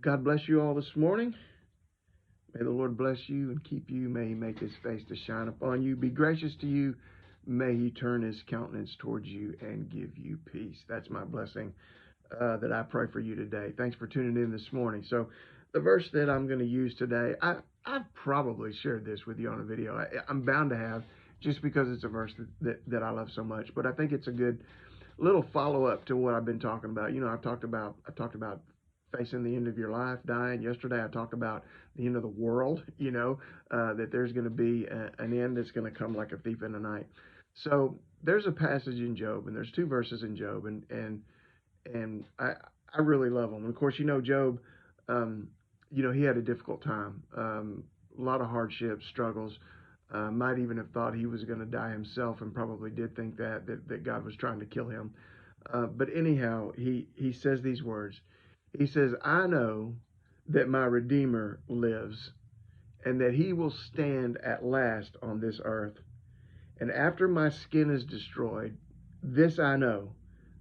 God bless you all this morning. May the Lord bless you and keep you. May he make his face to shine upon you, be gracious to you. May he turn his countenance towards you and give you peace. That's my blessing that I pray for you today. Thanks for tuning in this morning. So the verse that I'm going to use today, I've probably shared this with you on a video. I'm bound to have, just because it's a verse that I love so much. But I think it's a good little follow-up to what I've been talking about. You know, I talked about facing the end of your life, dying. Yesterday I talked about the end of the world, that there's going to be an end that's going to come like a thief in the night. So there's a passage in Job, and there's two verses in Job, and I really love them. And of course, Job, he had a difficult time, a lot of hardships, struggles. Might even have thought he was going to die himself, and probably did think that God was trying to kill him. But anyhow, he says these words. He says, "I know that my Redeemer lives, and that he will stand at last on this earth. And after my skin is destroyed, this I know,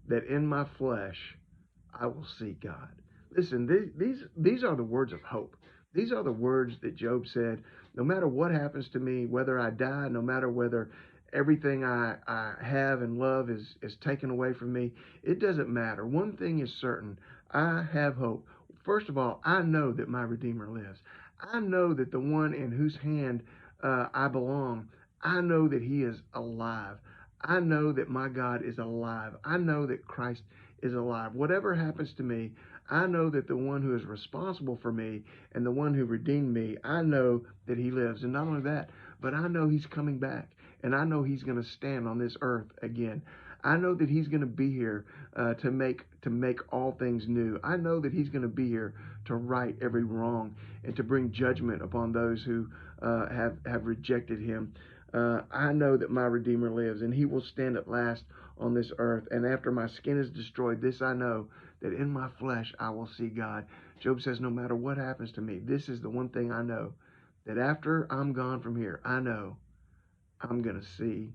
that in my flesh I will see God." Listen, these are the words of hope. These are the words that Job said, no matter what happens to me, whether I die, no matter whether everything I have and love is taken away from me, it doesn't matter. One thing is certain, I have hope. First of all, I know that my Redeemer lives. I know that the one in whose hand I belong, I know that he is alive. I know that my God is alive. I know that Christ is alive. Whatever happens to me, I know that the one who is responsible for me and the one who redeemed me, I know that he lives. And not only that, but I know he's coming back, and I know he's going to stand on this earth again. I know that he's going to be here to make all things new. I know that he's going to be here to right every wrong and to bring judgment upon those who have rejected him. I know that my Redeemer lives, and he will stand at last on this earth. And after my skin is destroyed, this I know, that in my flesh I will see God. Job says, no matter what happens to me, this is the one thing I know, that after I'm gone from here, I know I'm going to see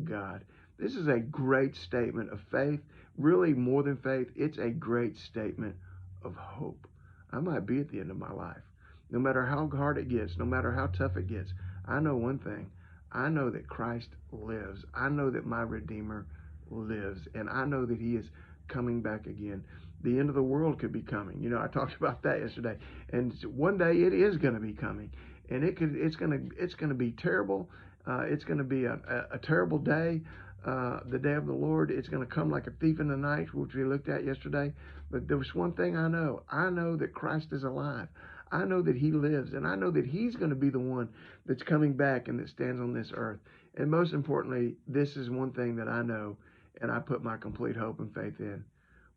God. This is a great statement of faith. Really, more than faith, it's a great statement of hope. I might be at the end of my life. No matter how hard it gets, no matter how tough it gets, I know one thing. I know that Christ lives. I know that my Redeemer lives. And I know that he is coming back again. The end of the world could be coming. I talked about that yesterday. And one day it is going to be coming. And it's going to be terrible. It's going to be a terrible day. The day of the Lord, it's going to come like a thief in the night, which we looked at yesterday. But there was one thing I know. I know that Christ is alive. I know that he lives, and I know that he's going to be the one that's coming back and that stands on this earth. And most importantly, this is one thing that I know, and I put my complete hope and faith in.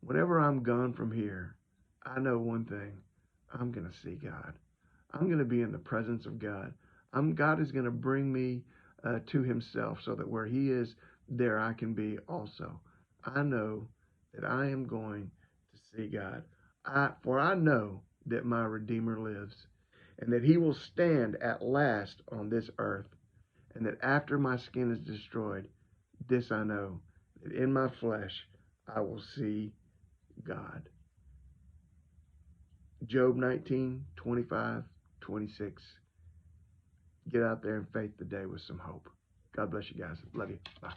Whenever I'm gone from here, I know one thing. I'm going to see God. I'm going to be in the presence of God. God is going to bring me to himself, so that where he is, there I can be also. I know that I am going to see God. For I know that my Redeemer lives, and that he will stand at last on this earth, and that after my skin is destroyed, this I know, that in my flesh I will see God. Job 19:25-26. Get out there and faith today with some hope. God bless you guys. Love you. Bye.